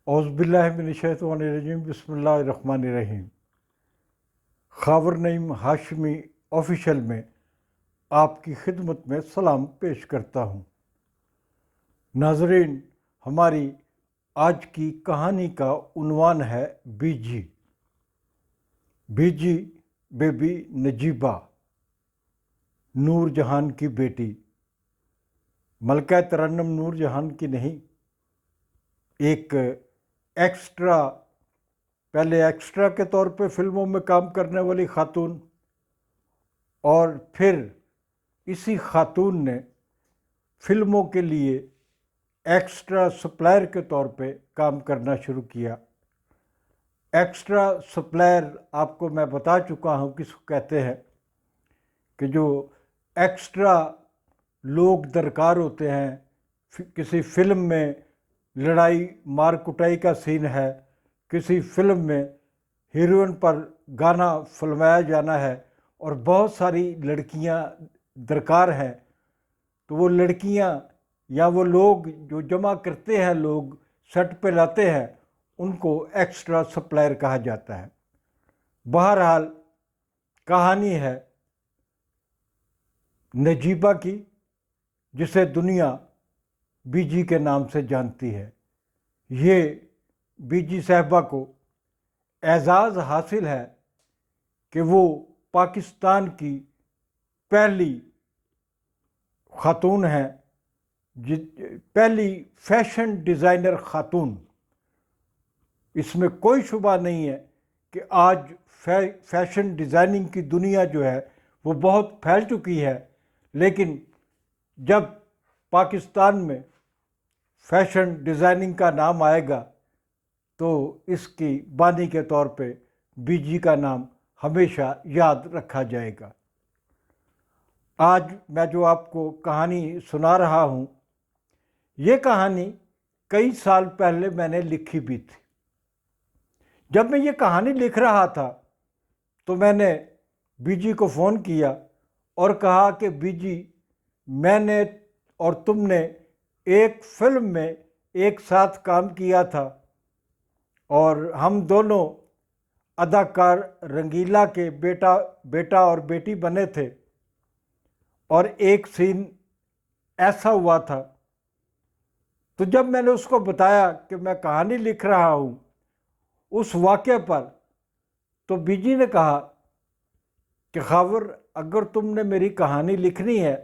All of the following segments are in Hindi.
औज़ुबिल्लाहिमिनश्शैतानिर्रजीम बिस्मिल्लाहिर्रहमानिर्रहीम। ख़ावर नईम हाशमी ऑफिशियल में आपकी खिदमत में सलाम पेश करता हूँ। नाज़रीन, हमारी आज की कहानी का उन्वान है बीजी। बीजी बेबी नजीबा, नूर जहान की बेटी, मलका तरन्नुम नूर जहान की नहीं, एक एक्स्ट्रा, पहले एक्स्ट्रा के तौर पे फिल्मों में काम करने वाली खातून, और फिर इसी खातून ने फिल्मों के लिए एक्स्ट्रा सप्लायर के तौर पे काम करना शुरू किया। एक्स्ट्रा सप्लायर आपको मैं बता चुका हूँ किसको कहते हैं, कि जो एक्स्ट्रा लोग दरकार होते हैं। किसी फिल्म में लड़ाई मार कुटाई का सीन है, किसी फिल्म में हीरोइन पर गाना फिल्माया जाना है और बहुत सारी लड़कियां दरकार हैं, तो वो लड़कियां या वो लोग जो जमा करते हैं, लोग सेट पे लाते हैं, उनको एक्स्ट्रा सप्लायर कहा जाता है। बहरहाल कहानी है नजीबा की, जिसे दुनिया बीजी के नाम से जानती है। ये बीजी साहबा को एजाज़ हासिल है कि वो पाकिस्तान की पहली खातून है, पहली फैशन डिज़ाइनर खातून। इसमें कोई शुबा नहीं है कि आज फैशन डिज़ाइनिंग की दुनिया जो है वो बहुत फैल चुकी है, लेकिन जब पाकिस्तान में फैशन डिज़ाइनिंग का नाम आएगा तो इसकी बानी के तौर पे बीजी का नाम हमेशा याद रखा जाएगा। आज मैं जो आपको कहानी सुना रहा हूँ, ये कहानी कई साल पहले मैंने लिखी भी थी। जब मैं ये कहानी लिख रहा था तो मैंने बीजी को फ़ोन किया और कहा कि बीजी, मैंने और तुमने एक फिल्म में एक साथ काम किया था और हम दोनों अदाकार रंगीला के बेटा और बेटी बने थे, और एक सीन ऐसा हुआ था। तो जब मैंने उसको बताया कि मैं कहानी लिख रहा हूँ उस वाक़े पर, तो बीजी ने कहा कि ख़ावर, अगर तुमने मेरी कहानी लिखनी है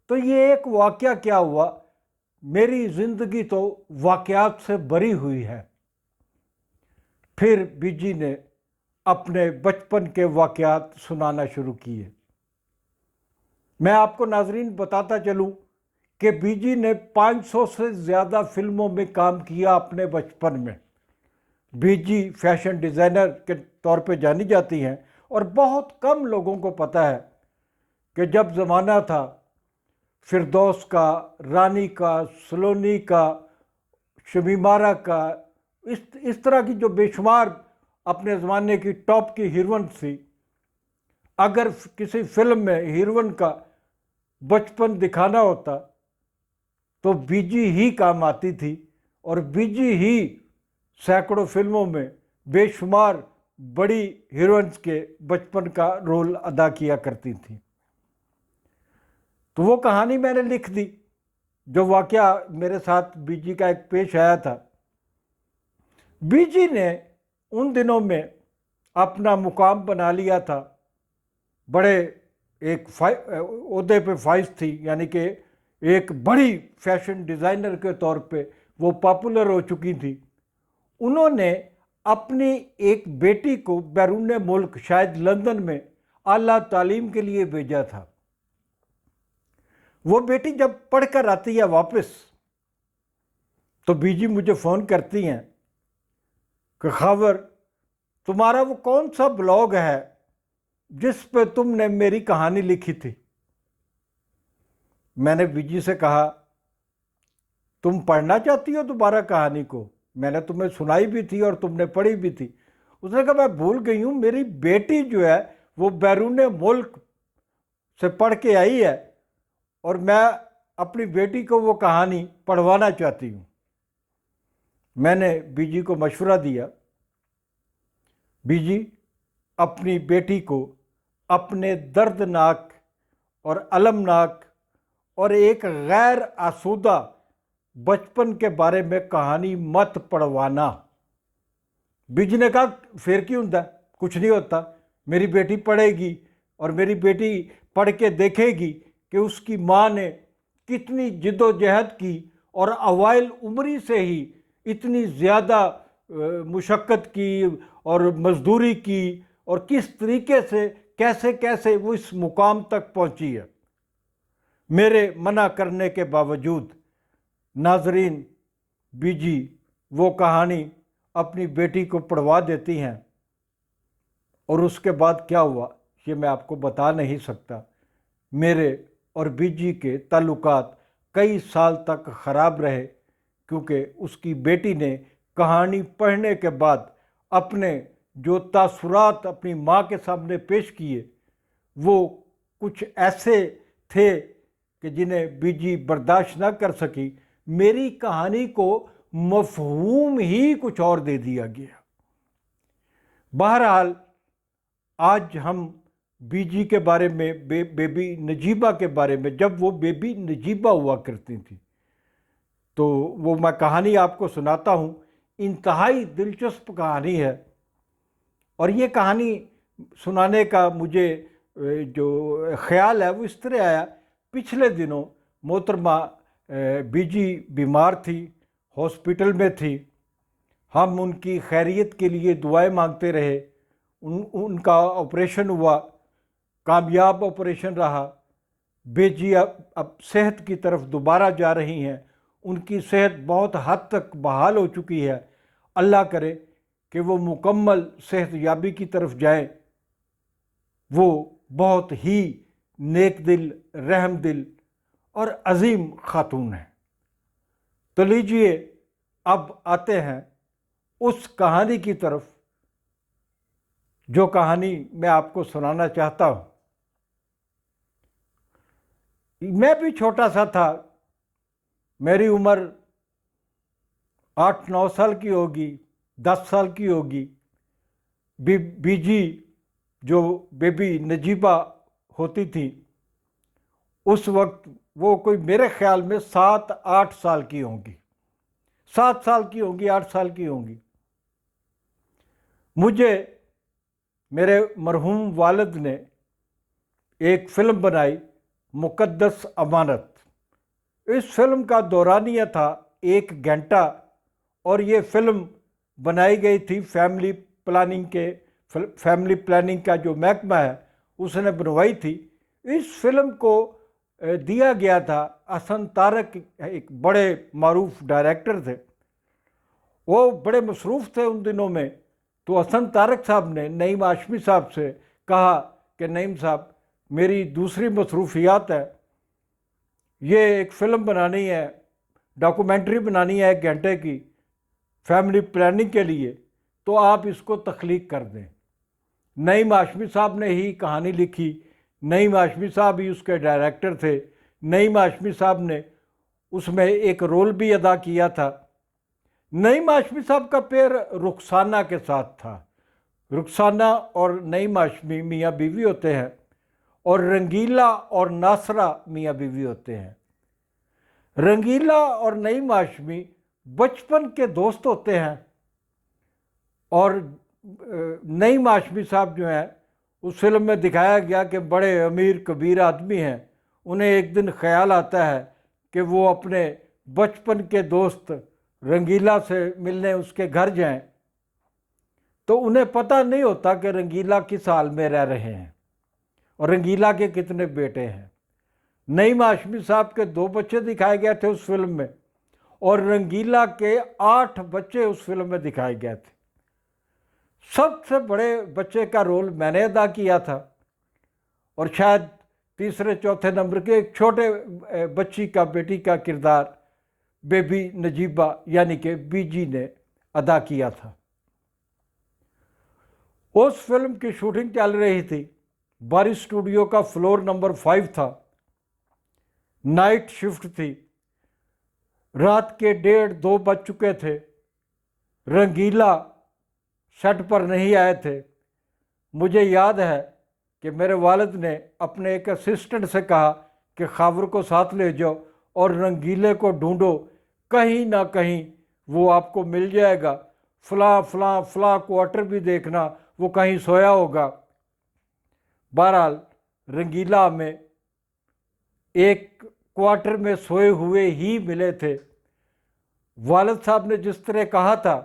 तो ये एक वाक़या क्या हुआ, मेरी ज़िंदगी तो वाक़यात से भरी हुई है। फिर बीजी ने अपने बचपन के वाक़यात सुनाना शुरू किए। मैं आपको नाजरीन बताता चलूँ कि बीजी ने 500 से ज़्यादा फिल्मों में काम किया अपने बचपन में। बीजी फैशन डिज़ाइनर के तौर पे जानी जाती हैं और बहुत कम लोगों को पता है कि जब ज़माना था फिरदौस का, रानी का, सलोनी का, शमीमारा का, इस तरह की जो बेशुमार अपने ज़माने की टॉप की हीरोइन थी, अगर किसी फिल्म में हीरोइन का बचपन दिखाना होता तो बीजी ही काम आती थी, और बीजी ही सैकड़ों फिल्मों में बेशुमार बड़ी हीरोइंस के बचपन का रोल अदा किया करती थी। तो वो कहानी मैंने लिख दी, जो वाक़या मेरे साथ बीजी का एक पेश आया था। बीजी ने उन दिनों में अपना मुकाम बना लिया था, बड़े एक ओहदे पे फाइज थी, यानी कि एक बड़ी फैशन डिज़ाइनर के तौर पे वो पॉपुलर हो चुकी थी। उन्होंने अपनी एक बेटी को बैरून मुल्क, शायद लंदन में, आला तालीम के लिए भेजा था। वो बेटी जब पढ़कर आती है वापस, तो बीजी मुझे फ़ोन करती हैं कि ख़ावर, तुम्हारा वो कौन सा ब्लॉग है जिस पे तुमने मेरी कहानी लिखी थी। मैंने बीजी से कहा, तुम पढ़ना चाहती हो दोबारा कहानी को? मैंने तुम्हें सुनाई भी थी और तुमने पढ़ी भी थी। उसने कहा, मैं भूल गई हूँ, मेरी बेटी जो है वो बैरून मुल्क से पढ़ के आई है और मैं अपनी बेटी को वो कहानी पढ़वाना चाहती हूँ। मैंने बीजी को मशवरा दिया, बीजी अपनी बेटी को अपने दर्दनाक और अलमनाक और एक गैर आसूदा बचपन के बारे में कहानी मत पढ़वाना। बीजी ने कहा फिर क्यों होता, कुछ नहीं होता, मेरी बेटी पढ़ेगी और मेरी बेटी पढ़ के देखेगी कि उसकी माँ ने कितनी जिद्दोजहद की और अवाइल उम्री से ही इतनी ज़्यादा मुशक्क़त की और मजदूरी की और किस तरीके से कैसे कैसे वो इस मुकाम तक पहुंची है। मेरे मना करने के बावजूद नाजरीन बीजी वो कहानी अपनी बेटी को पढ़वा देती हैं और उसके बाद क्या हुआ ये मैं आपको बता नहीं सकता। मेरे और बीजी के ताल्लुकात कई साल तक ख़राब रहे क्योंकि उसकी बेटी ने कहानी पढ़ने के बाद अपने जो तासुरात अपनी माँ के सामने पेश किए वो कुछ ऐसे थे कि जिन्हें बीजी बर्दाश्त ना कर सकी। मेरी कहानी को मफहूम ही कुछ और दे दिया गया। बहरहाल आज हम बीजी के बारे में बेबी नजीबा के बारे में, जब वो बेबी नजीबा हुआ करती थी तो वो मैं कहानी आपको सुनाता हूँ। इंतहाई दिलचस्प कहानी है और ये कहानी सुनाने का मुझे जो ख्याल है वो इस तरह आया। पिछले दिनों मोहतरमा बीजी बीमार थी, हॉस्पिटल में थी। हम उनकी खैरियत के लिए दुआएं मांगते रहे। उनका ऑपरेशन हुआ, कामयाब ऑपरेशन रहा। बेजी अब सेहत की तरफ दोबारा जा रही हैं। उनकी सेहत बहुत हद तक बहाल हो चुकी है। अल्लाह करे कि वो मुकम्मल सेहत याबी की तरफ जाएं। वो बहुत ही नेक दिल, रहम दिल और अजीम खातून है। तो लीजिए अब आते हैं उस कहानी की तरफ जो कहानी मैं आपको सुनाना चाहता हूँ। मैं भी छोटा सा था, मेरी उम्र 8-9 साल की होगी, 10 साल की होगी। बीजी जो बेबी नजीबा होती थी उस वक्त वो कोई मेरे ख्याल में 7-8 साल की होंगी, 7 साल की होंगी, 8 साल की होंगी। मुझे मेरे मरहूम वालिद ने एक फ़िल्म बनाई, मुक़द्दस अमानत। इस फिल्म का दौरानिया था 1 घंटा और ये फ़िल्म बनाई गई थी फैमिली प्लानिंग का जो महकमा है उसने बनवाई थी। इस फिल्म को दिया गया था हसन तारक, एक बड़े मारूफ डायरेक्टर थे। वो बड़े मसरूफ़ थे उन दिनों में। तो हसन तारक साहब ने नईम हाशमी साहब से कहा कि नईम साहब मेरी दूसरी मसरूफियात है, ये एक फ़िल्म बनानी है, डॉक्यूमेंट्री बनानी है 1 घंटे की फैमिली प्लानिंग के लिए, तो आप इसको तख्लीक कर दें। नईम हाशमी साहब ने ही कहानी लिखी, नईम हाशमी साहब ही उसके डायरेक्टर थे। नईम हाशमी साहब ने उसमें एक रोल भी अदा किया था। नईम हाशमी साहब का पैर रुखसाना के साथ था। रुखसाना और नईम हाशमी मियाँ बीवी होते हैं और रंगीला और नासरा मियाँ बीवी होते हैं। रंगीला और नईम हाशमी बचपन के दोस्त होते हैं और नईम हाशमी साहब जो हैं उस फिल्म में दिखाया गया कि बड़े अमीर कबीर आदमी हैं। उन्हें एक दिन ख्याल आता है कि वो अपने बचपन के दोस्त रंगीला से मिलने उसके घर जाएं, तो उन्हें पता नहीं होता कि रंगीला किस हाल में रह रहे हैं और रंगीला के कितने बेटे हैं। नईम हाशमी साहब के 2 बच्चे दिखाए गए थे उस फिल्म में और रंगीला के 8 बच्चे उस फिल्म में दिखाए गए थे। सबसे बड़े बच्चे का रोल मैंने अदा किया था और शायद 3-4 नंबर के एक छोटे बच्ची का, बेटी का किरदार बेबी नजीबा यानी कि बीजी ने अदा किया था। उस फिल्म की शूटिंग चल रही थी। बारिश स्टूडियो का फ्लोर नंबर 5 था। नाइट शिफ्ट थी। रात के 1:30-2 बज चुके थे। रंगीला सेट पर नहीं आए थे। मुझे याद है कि मेरे वालिद ने अपने एक असिस्टेंट से कहा कि ख़ावर को साथ ले जाओ और रंगीले को ढूंढो, कहीं ना कहीं वो आपको मिल जाएगा। फ़लाँ फ़लाँ फ़लाँ क्वार्टर भी देखना, वो कहीं सोया होगा। बहरहाल रंगीला में एक क्वार्टर में सोए हुए ही मिले थे। वालिद साहब ने जिस तरह कहा था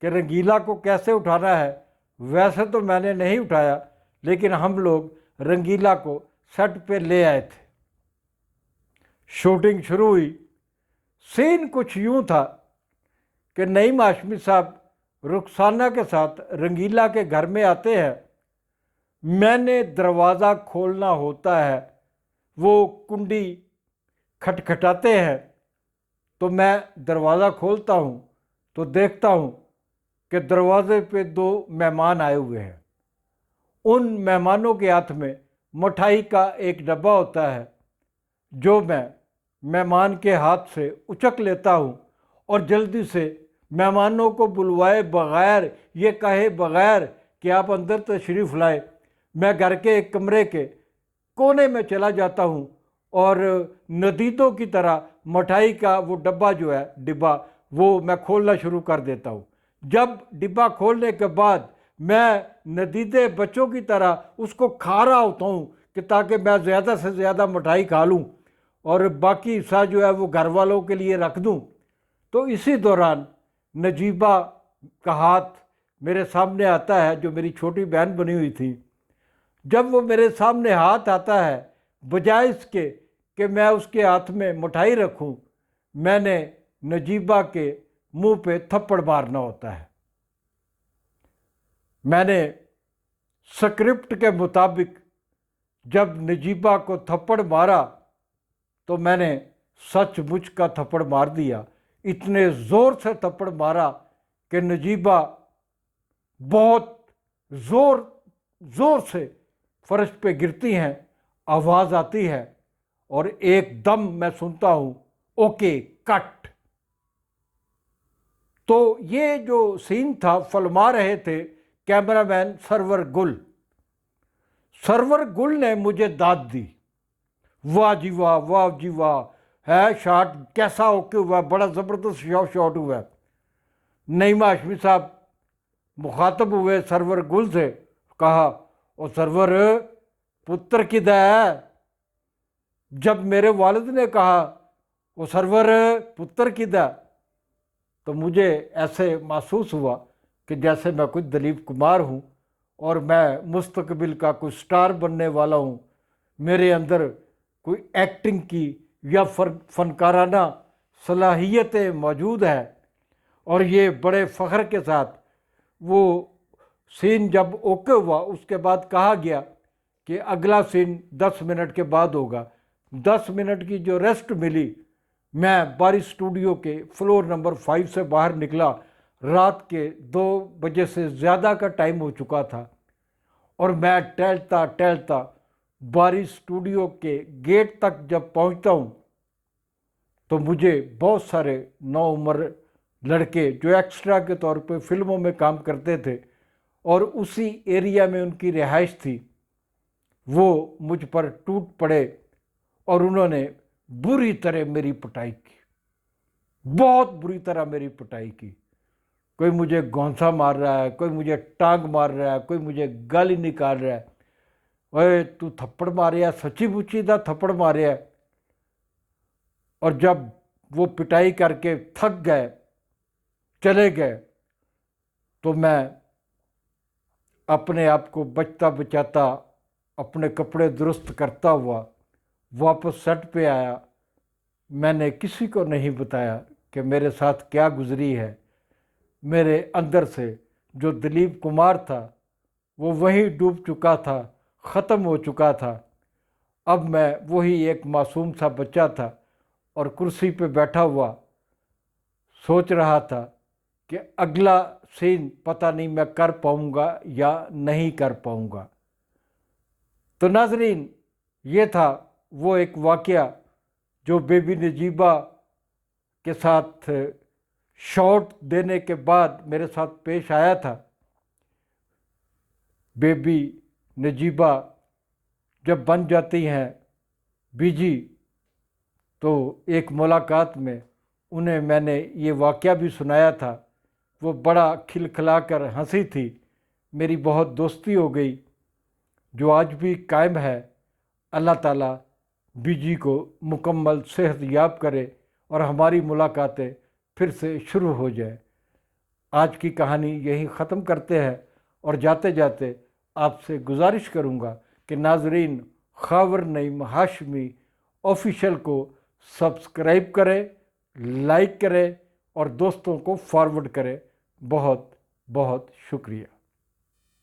कि रंगीला को कैसे उठाना है, वैसे तो मैंने नहीं उठाया, लेकिन हम लोग रंगीला को सेट पे ले आए थे। शूटिंग शुरू हुई। सीन कुछ यूं था कि नईम हाशमी साहब रुखसाना के साथ रंगीला के घर में आते हैं। मैंने दरवाज़ा खोलना होता है, वो कुंडी खटखटाते हैं, तो मैं दरवाज़ा खोलता हूँ तो देखता हूँ कि दरवाजे पे दो मेहमान आए हुए हैं। उन मेहमानों के हाथ में मिठाई का एक डब्बा होता है, जो मैं मेहमान के हाथ से उचक लेता हूँ और जल्दी से मेहमानों को बुलवाए बगैर, ये कहे बगैर कि आप अंदर तशरीफ़ लाए, मैं घर के एक कमरे के कोने में चला जाता हूँ और नदीदों की तरह मिठाई का वो डब्बा जो है, डिब्बा, वो मैं खोलना शुरू कर देता हूँ। जब डिब्बा खोलने के बाद मैं नदीदे बच्चों की तरह उसको खा रहा होता हूँ कि ताकि मैं ज़्यादा से ज़्यादा मिठाई खा लूँ और बाकी हिस्सा जो है वो घर वालों के लिए रख दूँ, तो इसी दौरान नजीबा का हाथ मेरे सामने आता है, जो मेरी छोटी बहन बनी हुई थी। जब वो मेरे सामने हाथ आता है, बजाय इसके कि मैं उसके हाथ में मिठाई रखूं, मैंने नजीबा के मुंह पे थप्पड़ मारना होता है। मैंने स्क्रिप्ट के मुताबिक जब नजीबा को थप्पड़ मारा तो मैंने सचमुच का थप्पड़ मार दिया। इतने ज़ोर से थप्पड़ मारा कि नजीबा बहुत ज़ोर ज़ोर से फर्श पे गिरती हैं, आवाज़ आती है और एकदम मैं सुनता हूँ ओके कट। तो ये जो सीन था, फिल्मा रहे थे कैमरामैन सरवर गुल। सरवर गुल ने मुझे दाद दी, वाह जी वाह, वाह जी वाह, है शॉट कैसा ओके हुआ, बड़ा ज़बरदस्त शॉट हुआ है। नईम हाशमी साहब मुखातब हुए सरवर गुल से, कहा ओ सरवर पुत्र किधर है। जब मेरे वालिद ने कहा ओ सरवर पुत्र किधर, तो मुझे ऐसे महसूस हुआ कि जैसे मैं कुछ दिलीप कुमार हूँ और मैं मुस्तकबिल का कोई स्टार बनने वाला हूँ। मेरे अंदर कोई एक्टिंग की या फनकाराना सलाहियतें मौजूद है। और ये बड़े फ़ख्र के साथ वो सीन जब ओके हुआ, उसके बाद कहा गया कि अगला सीन 10 मिनट के बाद होगा। 10 मिनट की जो रेस्ट मिली, मैं बारिश स्टूडियो के फ्लोर नंबर 5 से बाहर निकला। रात के 2 बजे से ज़्यादा का टाइम हो चुका था और मैं टहलता टहलता बारिश स्टूडियो के गेट तक जब पहुंचता हूं, तो मुझे बहुत सारे नौउम्र लड़के जो एक्स्ट्रा के तौर पे फिल्मों में काम करते थे और उसी एरिया में उनकी रिहाइश थी, वो मुझ पर टूट पड़े और उन्होंने बुरी तरह मेरी पिटाई की, बहुत बुरी तरह मेरी पिटाई की। कोई मुझे गौंसा मार रहा है, कोई मुझे टांग मार रहा है, कोई मुझे गाली निकाल रहा है, ओए तू थप्पड़ मारे, सच्ची मुच्ची दा थप्पड़ मारे। और जब वो पिटाई करके थक गए, चले गए, तो मैं अपने आप को बचता बचाता, अपने कपड़े दुरुस्त करता हुआ वापस सेट पे आया। मैंने किसी को नहीं बताया कि मेरे साथ क्या गुजरी है। मेरे अंदर से जो दिलीप कुमार था वो वहीं डूब चुका था, ख़त्म हो चुका था। अब मैं वही एक मासूम सा बच्चा था और कुर्सी पे बैठा हुआ सोच रहा था कि अगला सीन पता नहीं मैं कर पाऊँगा या नहीं कर पाऊँगा। तो नाजरीन, ये था वो एक वाक़या जो बेबी नजीबा के साथ शॉट देने के बाद मेरे साथ पेश आया था। बेबी नजीबा जब बन जाती हैं बीजी, तो एक मुलाकात में उन्हें मैंने ये वाक़या भी सुनाया था। वो बड़ा खिलखिलाकर हंसी थी। मेरी बहुत दोस्ती हो गई जो आज भी कायम है। अल्लाह ताला बीजी को मुकम्मल सेहत याब करे और हमारी मुलाकातें फिर से शुरू हो जाए। आज की कहानी यहीं ख़त्म करते हैं और जाते जाते आपसे गुजारिश करूँगा कि नाजरीन खावर नईम हाशमी ऑफिशियल को सब्सक्राइब करें, लाइक करें और दोस्तों को फॉरवर्ड करें। बहुत बहुत शुक्रिया।